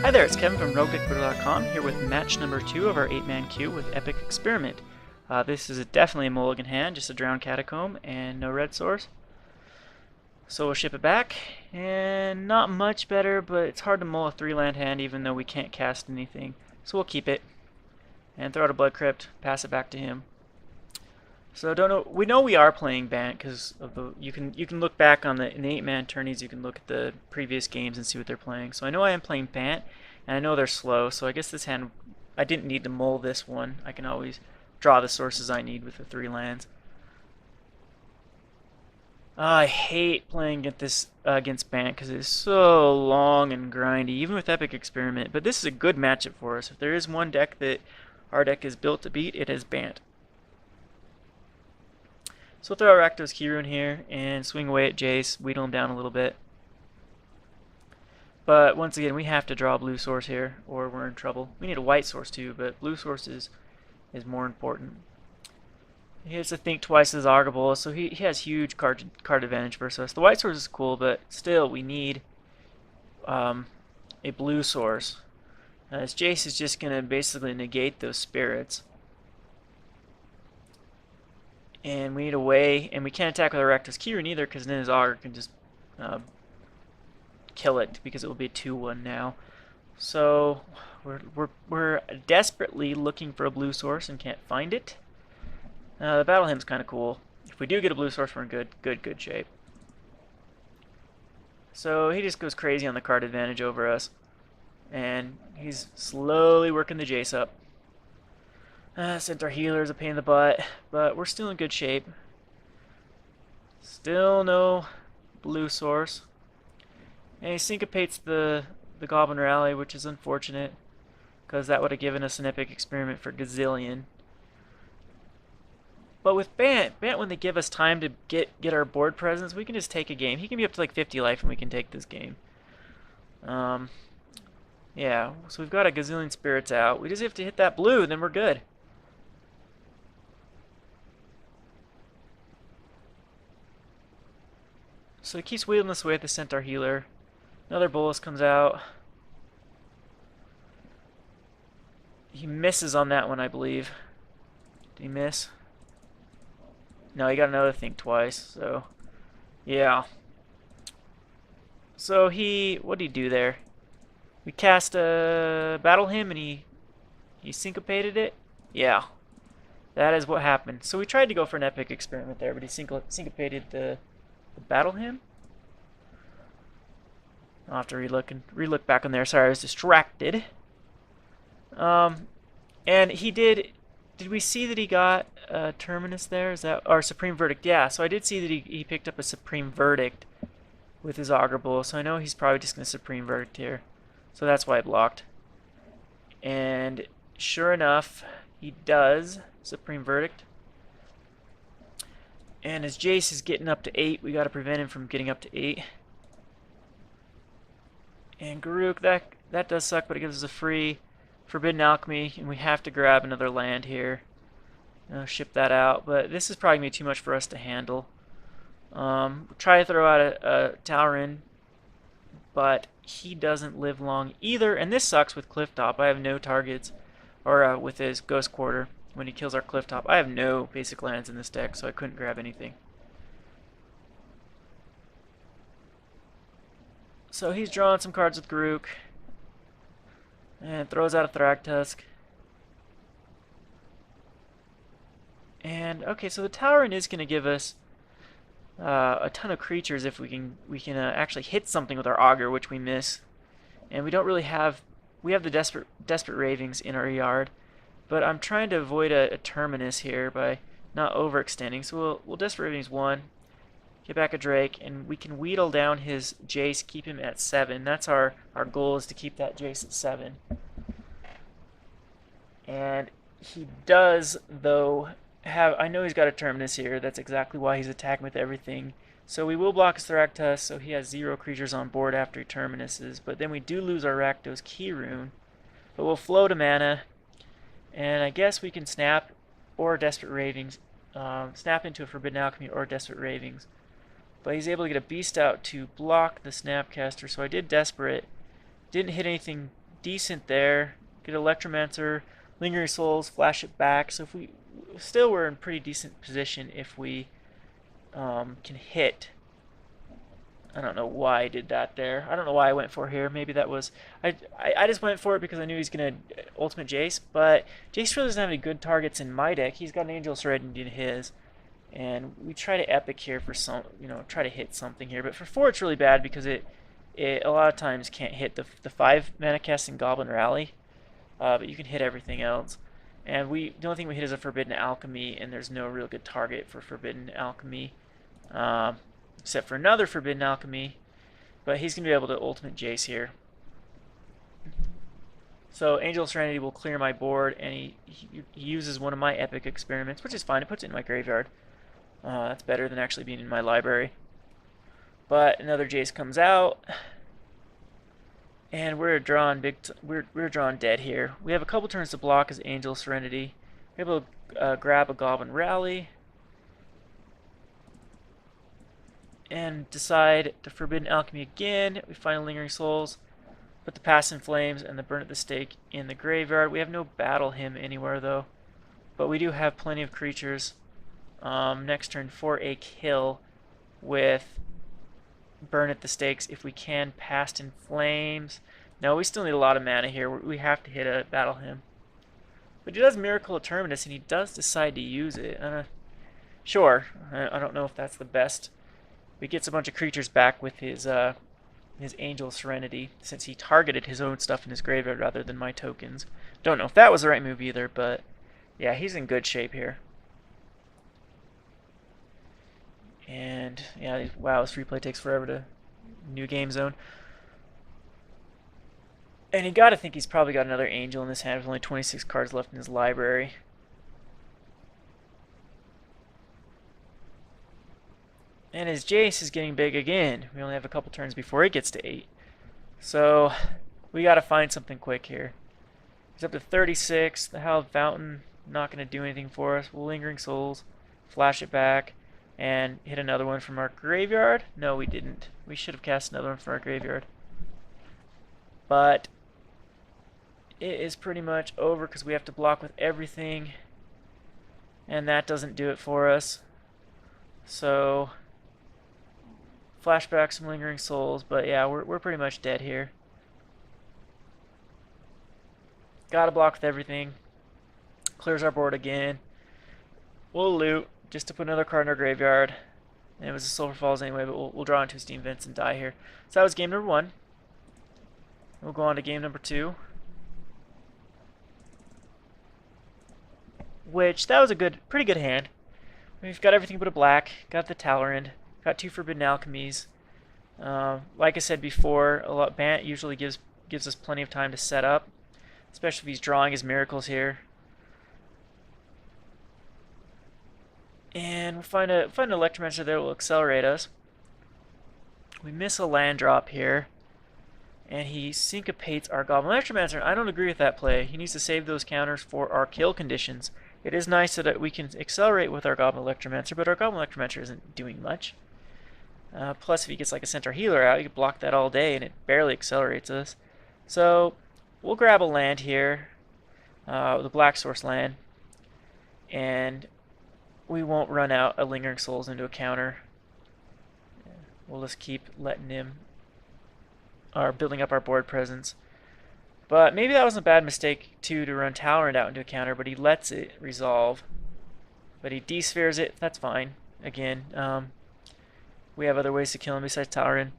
Hi there, it's Kevin from RogueDeckBuilder.com here with match number 2 of our 8-man queue with Epic Experiment. This is definitely a mulligan hand, just a drowned catacomb and no red source. So we'll ship it back, and not much better, but it's hard to mull a 3-land hand even though we can't cast anything. So we'll keep it and throw out a Blood Crypt, pass it back to him. So don't know. We know we are playing Bant because of the. You can look back on in the 8-man tourneys. You can look at the previous games and see what they're playing. So I know I am playing Bant, and I know they're slow. So I guess this hand, I didn't need to mull this one. I can always draw the sources I need with the 3 lands. I hate playing against Bant because it's so long and grindy, even with Epic Experiment. But this is a good matchup for us. If there is one deck that our deck is built to beat, it is Bant. So we'll throw our Rakdos Keyrune here and swing away at Jace, wheedle him down a little bit. But once again, we have to draw a blue source here or we're in trouble. We need a white source too, but blue source is more important. He has to think twice as Argable, so he has huge card advantage versus us. The white source is cool, but still we need a blue source. As Jace is just going to basically negate those spirits. And we need a way, and we can't attack with our Rakdos Keyrune either, because then his Augur can just kill it, because it will be a 2-1 now. So we're desperately looking for a blue source and can't find it. The Battle Hymn's kind of cool. If we do get a blue source, we're in good shape. So he just goes crazy on the card advantage over us, and he's slowly working the Jace up. Centaur Healer is a pain in the butt, but we're still in good shape. Still no blue source. And he syncopates the Goblin Rally, which is unfortunate, because that would have given us an Epic Experiment for Gazillion. But with Bant, when they give us time to get our board presence, we can just take a game. He can be up to like 50 life and we can take this game. Yeah, so we've got a Gazillion spirits out. We just have to hit that blue and then we're good. So he keeps wheeling this away at the Centaur Healer. Another Bolus comes out. He misses on that one, I believe. Did he miss? No, he got another Think Twice, so yeah. So what did he do there? We cast a Battle Hymn and he syncopated it? Yeah. That is what happened. So we tried to go for an Epic Experiment there, but he syncopated the Battle Hymn? I'll have to relook back on there. Sorry, I was distracted. And he did we see that he got Terminus there? Is that our Supreme Verdict? Yeah, so I did see that he picked up a Supreme Verdict with his Augur Bowl, so I know he's probably just going to Supreme Verdict here. So that's why I blocked. And sure enough, he does Supreme Verdict. And as Jace is getting up to 8, we got to prevent him from getting up to 8. And Garruk, that does suck, but it gives us a free Forbidden Alchemy, and we have to grab another land here. Ship that out, but this is probably going to be too much for us to handle. We'll try to throw out a Tal'Arin, but he doesn't live long either, and this sucks with Clifftop. I have no targets, or with his Ghost Quarter. When he kills our Clifftop, I have no basic lands in this deck, so I couldn't grab anything. So he's drawing some cards with Garruk. And throws out a Thragtusk. And okay, so the Tal'Arin is going to give us a ton of creatures if we can actually hit something with our Augur, which we miss. And we don't really have the Desperate Ravings in our yard, but I'm trying to avoid a Terminus here by not overextending. So we'll Desperate Ravings 1, get back a Drake, and we can wheedle down his Jace, keep him at 7. That's our goal, is to keep that Jace at 7. And he does, though, I know he's got a Terminus here. That's exactly why he's attacking with everything. So we will block his Thragtusk, so he has 0 creatures on board after he Terminuses. But then we do lose our Rakdos Keyrune. But we'll float a mana, and I guess we can snap or Desperate Ravings. Snap into a Forbidden Alchemy or Desperate Ravings. But he's able to get a Beast out to block the Snapcaster, so I did Desperate. Didn't hit anything decent there. Get Electromancer, Lingering Souls, flash it back. So if we're in pretty decent position if we can hit. I don't know why I did that there. I don't know why I went for here. Maybe that was... I just went for it because I knew he's going to ultimate Jace. But Jace really doesn't have any good targets in my deck. He's got an Angel Serenity in his. And we try to Epic here for some... try to hit something here. But for 4 it's really bad because it a lot of times can't hit the 5 mana casting Goblin Rally. But you can hit everything else. And the only thing we hit is a Forbidden Alchemy. And there's no real good target for Forbidden Alchemy. Except for another Forbidden Alchemy, but he's going to be able to ultimate Jace here. So Angel Serenity will clear my board, and he uses one of my Epic Experiments, which is fine. It puts it in my graveyard. That's better than actually being in my library. But another Jace comes out, and we're drawing we're drawing dead here. We have a couple turns to block as Angel Serenity. We're able to grab a Goblin Rally. And decide to Forbidden Alchemy again. We find Lingering Souls, put the Pass in Flames and the Burn at the Stake in the graveyard. We have no Battle Hymn anywhere though, but we do have plenty of creatures next turn for a kill with Burn at the Stakes if we can Pass in Flames. No, we still need a lot of mana here. We have to hit a Battle Hymn. But he does Miracle of Terminus and he does decide to use it. Sure, I don't know if that's the best. He gets a bunch of creatures back with his Angel Serenity, since he targeted his own stuff in his graveyard rather than my tokens. Don't know if that was the right move either, but yeah, he's in good shape here. And yeah, wow, this replay takes forever to new game zone. And you gotta think he's probably got another Angel in his hand with only 26 cards left in his library. And his Jace is getting big again. We only have a couple turns before it gets to 8. So we got to find something quick here. He's up to 36. The Hallowed Fountain, not going to do anything for us. Lingering Souls, flash it back, and hit another one from our graveyard. No, we didn't. We should have cast another one from our graveyard. But it is pretty much over because we have to block with everything. And that doesn't do it for us. So... flashback, some Lingering Souls, but yeah, we're pretty much dead here. Gotta block with everything. Clears our board again. We'll loot just to put another card in our graveyard. And it was a Sulphur Falls anyway, but we'll draw into Steam Vents and die here. So that was game number 1. We'll go on to game number 2. Which, that was a pretty good hand. We've got everything but a black. Got the Talrand. Got 2 Forbidden Alchemies. Like I said before, Bant usually gives us plenty of time to set up, especially if he's drawing his miracles here. And we'll find an Electromancer there that will accelerate us. We miss a land drop here, and he syncopates our Goblin Electromancer. I don't agree with that play. He needs to save those counters for our kill conditions. It is nice that we can accelerate with our Goblin Electromancer, but our Goblin Electromancer isn't doing much. Plus, if he gets like a Centaur Healer out, you can block that all day, and it barely accelerates us. So, we'll grab a land here, the Black Source land, and we won't run out a Lingering Souls into a counter. We'll just keep letting him, building up our board presence. But maybe that wasn't a bad mistake, too, to run Talrand out into a counter, but he lets it resolve. But he de-spheres it, that's fine. Again, we have other ways to kill him besides Talrand.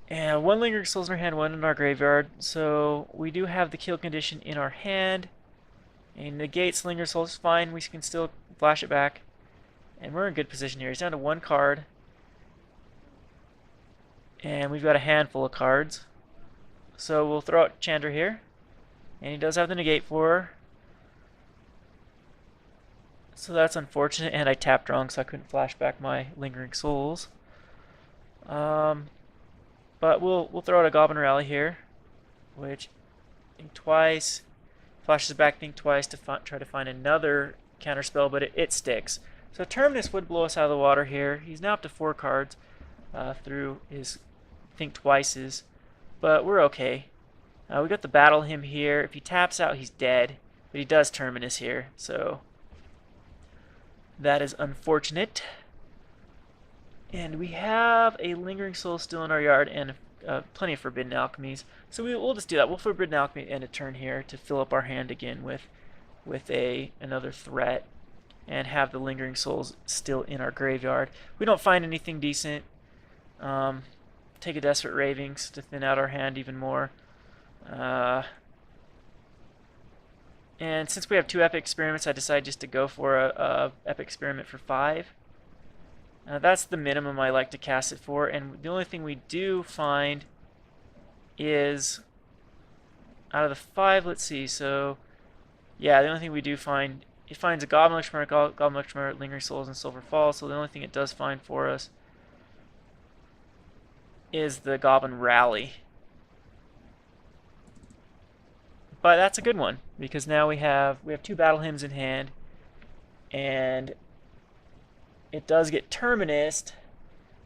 And 1 Lingering Souls in our hand, 1 in our graveyard. So we do have the kill condition in our hand. And negates Lingering Souls is fine. We can still flash it back. And we're in good position here. He's down to 1 card. And we've got a handful of cards. So we'll throw out Chandra here. And he does have the negate for her. So that's unfortunate, and I tapped wrong, so I couldn't flash back my Lingering Souls. But we'll throw out a Goblin Rally here, which think twice, flashes back, think twice to try to find another counterspell, but it sticks. So Terminus would blow us out of the water here. He's now up to 4 cards through his think twices, but we're okay. We got the Battle Hymn here. If he taps out, he's dead. But he does Terminus here, so that is unfortunate. And we have a Lingering Soul still in our yard and plenty of Forbidden Alchemies. So we'll just do that. We'll Forbidden Alchemy end a turn here to fill up our hand again with another threat, and have the Lingering Souls still in our graveyard. We don't find anything decent. Take a Desperate Ravings to thin out our hand even more. And since we have 2 Epic Experiments, I decided just to go for a Epic Experiment for 5. That's the minimum I like to cast it for, and the only thing we do find is, out of the 5, let's see, so, yeah, the only thing we do find, it finds a Goblin Lecture, Goblin Lecture, Lingering Souls, and Silver Falls, so the only thing it does find for us is the Goblin Rally. But that's a good one, because now we have 2 Battle Hymns in hand, and it does get Terminused,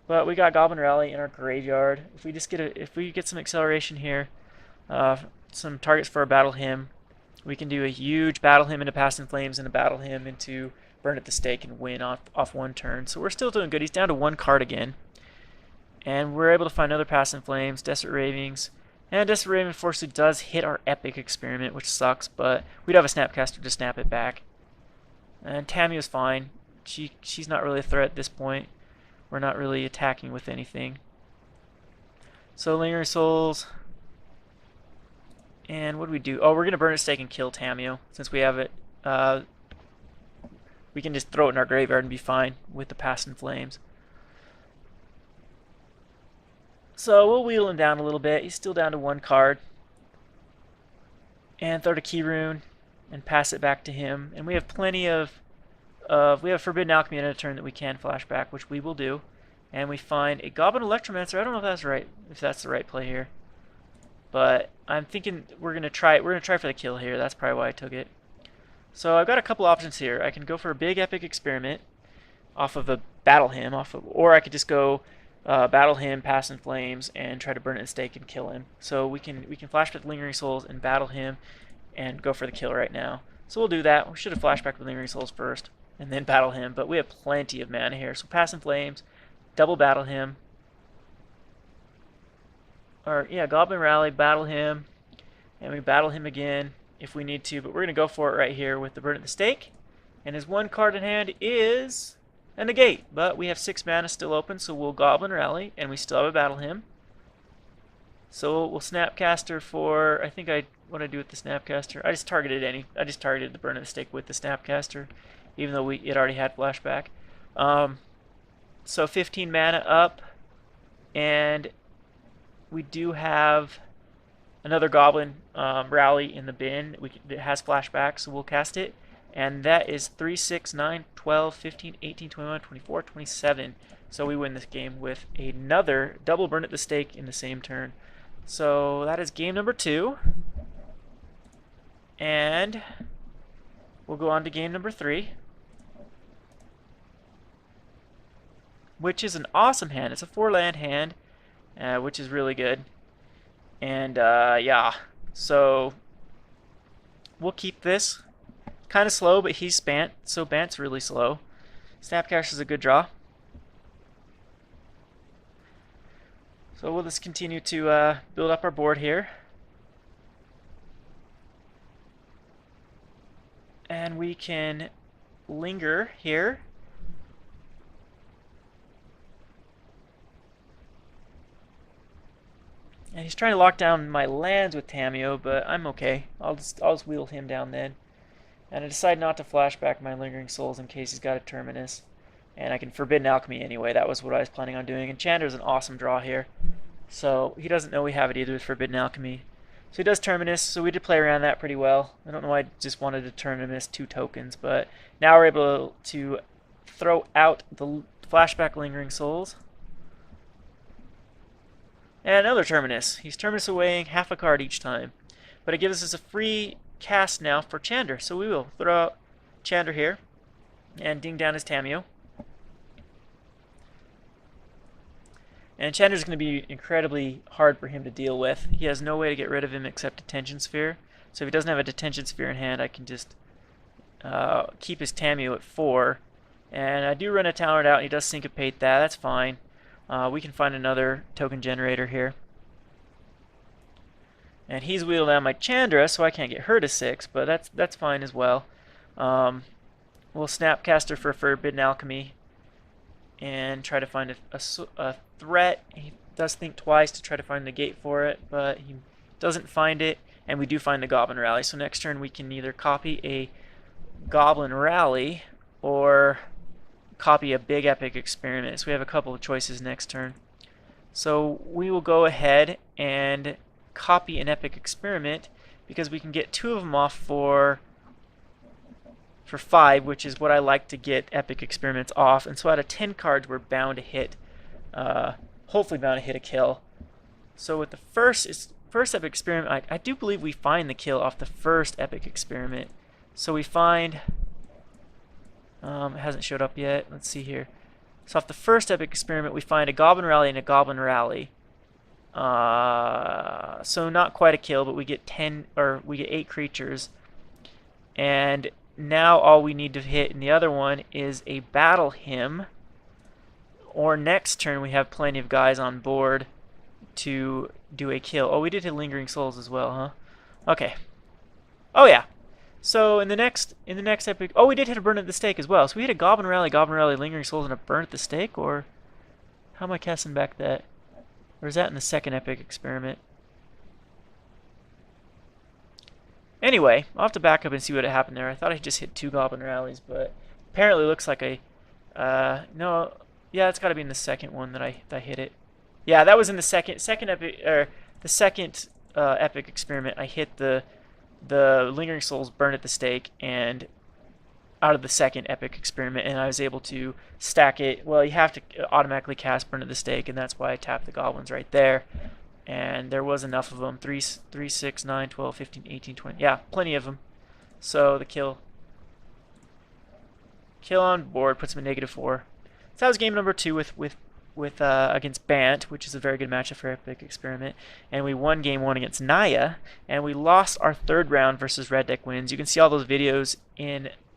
but we got Goblin Rally in our graveyard. If we get some acceleration here, some targets for our Battle Hymn, we can do a huge Battle Hymn into Past in Flames and a Battle Hymn into Burn at the Stake and win off one turn. So we're still doing good. He's down to 1 card again, and we're able to find another Past in Flames, Desperate Ravings. And Desperate Raven fortunately does hit our Epic Experiment, which sucks, but we'd have a Snapcaster to snap it back. And Tammy is fine. She's not really a threat at this point. We're not really attacking with anything. So Lingering Souls. And what do we do? Oh, we're going to Burn at Stake and kill Tamio. Since we have it, we can just throw it in our graveyard and be fine with the Past in Flames. So we'll wheedle him down a little bit. He's still down to 1 card. And throw the Key Rune and pass it back to him. And we have plenty of... we have Forbidden Alchemy in a turn that we can flashback, which we will do. And we find a Goblin Electromancer. I don't know if that's the right play here. But I'm thinking we're gonna try for the kill here. That's probably why I took it. So I've got a couple options here. I can go for a big Epic Experiment off of a Battle Hymn, or I could just go Battle Hymn, Past in Flames, and try to Burn it at Stake and kill him. So we can flashback Lingering Souls and Battle Hymn and go for the kill right now. So we'll do that. We should have flashbacked with Lingering Souls first and then Battle Hymn, but we have plenty of mana here. So Past in Flames, double Battle Hymn, or yeah, Goblin Rally, Battle Hymn, and we Battle Hymn again if we need to, but we're going to go for it right here with the Burn at the Stake. And his 1 card in hand is a Negate, but we have 6 mana still open, so we'll Goblin Rally, and we still have a Battle Hymn. So we'll Snapcaster for, I think what I do with the Snapcaster, I just targeted the Burn at the Stake with the Snapcaster, even though it already had flashback. So 15 mana up, and we do have another Goblin Rally in the bin. It has flashback, so we'll cast it. And that is 3, 6, 9, 12, 15, 18, 21, 24, 27. So we win this game with another double Burn at the Stake in the same turn. So that is game number 2. And we'll go on to game number 3, which is an awesome hand. It's a 4-land hand, which is really good. And yeah, so we'll keep this. Kind of slow, but he's Bant, so Bant's really slow. Snapcaster is a good draw. So we'll just continue to build up our board here. And we can linger here. And he's trying to lock down my lands with Tamio, but I'm okay. I'll just wheel him down then. And I decide not to flashback my Lingering Souls in case he's got a Terminus. And I can Forbidden Alchemy anyway. That was what I was planning on doing. And Chandra's an awesome draw here. So he doesn't know we have it either with Forbidden Alchemy. So he does Terminus, so we did play around that pretty well. I don't know why I just wanted to Terminus 2 tokens, but now we're able to throw out the flashback Lingering Souls. And another Terminus. He's Terminus awaying half a card each time. But it gives us a free cast now for Chandra. So we will throw out Chandra here and ding down his Tamio. And Chandra's going to be incredibly hard for him to deal with. He has no way to get rid of him except Detention Sphere. So if he doesn't have a Detention Sphere in hand, I can just keep his Tameo at 4. And I do run a Talent out, and he does Syncopate that. That's fine. We can find another token generator here. And he's wheeled down my Chandra, so I can't get her to 6, but that's fine as well. We'll Snapcaster for Forbidden Alchemy and try to find a threat. He does think twice to try to find the gate for it, but he doesn't find it, and we do find the Goblin Rally. So next turn we can either copy a Goblin Rally or copy a big Epic Experiment. So we have a couple of choices next turn. So we will go ahead and copy an Epic Experiment because we can get 2 of them off for 5, which is what I like to get Epic Experiments off. And so out of 10 cards, we're bound to hit, hopefully bound to hit a kill. So with the first Epic Experiment, I do believe we find the kill off the first Epic Experiment. So we find, it hasn't showed up yet. Let's see here. So off the first Epic Experiment, we find a Goblin Rally and a Goblin Rally. So not quite a kill, but we get 8 creatures. And now all we need to hit in the other one is a Battle Hymn. Or next turn we have plenty of guys on board to do a kill. Oh, we did hit Lingering Souls as well, huh? Okay. Oh yeah. So in the next epic, oh, we did hit a Burn at the Stake as well. So we hit a Goblin Rally, Lingering Souls, and a Burn at the Stake. Or how am I casting back that? Or is that in the second Epic Experiment? Anyway, I'll have to back up and see what happened there. I thought I just hit 2 Goblin Rallies, but apparently it looks like no, yeah, it's got to be in the second one that I hit it. Yeah, that was in the second epic, or the second Epic Experiment. I hit the Lingering Souls Burn at the Stake, and out of the second Epic Experiment, and I was able to stack it. Well, you have to automatically cast Burn at the Stake, and that's why I tapped the goblins right there. And there was enough of them. 3, 6, 9, 12, 15, 18, 20. Yeah, plenty of them. So the kill on board puts him at -4. So that was game number 2 with against Bant, which is a very good matchup for Epic Experiment. And we won game 1 against Naya, and we lost our 3rd round versus Red Deck Wins. You can see all those videos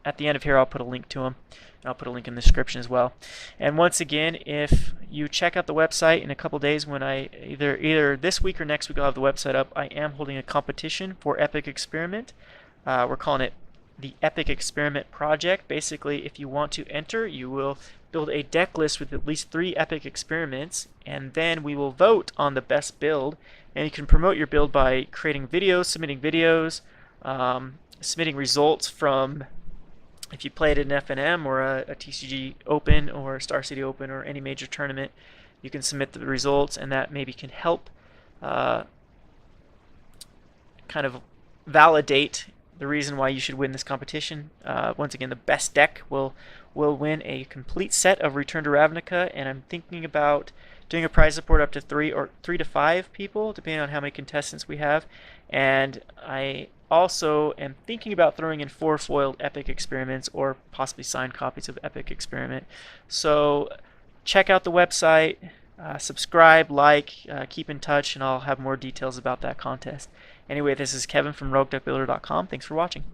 at the end of here. I'll put a link to them. And I'll put a link in the description as well. And once again, if you check out the website in a couple days, when I either this week or next week I'll have the website up, I am holding a competition for Epic Experiment. We're calling it the Epic Experiment Project. Basically, if you want to enter, you will build a deck list with at least 3 Epic Experiments, and then we will vote on the best build. And you can promote your build by creating videos, submitting results from, if you played an FNM or a TCG Open or a Star City Open or any major tournament, you can submit the results, and that maybe can help kind of validate the reason why you should win this competition. Once again, the best deck will win a complete set of Return to Ravnica, and I'm thinking about doing a prize support up to 3 to 5 people, depending on how many contestants we have. And I also am thinking about throwing in 4 foiled Epic Experiments or possibly signed copies of Epic Experiment. So check out the website, subscribe, keep in touch, and I'll have more details about that contest. Anyway, this is Kevin from RogueDeckBuilder.com. Thanks for watching.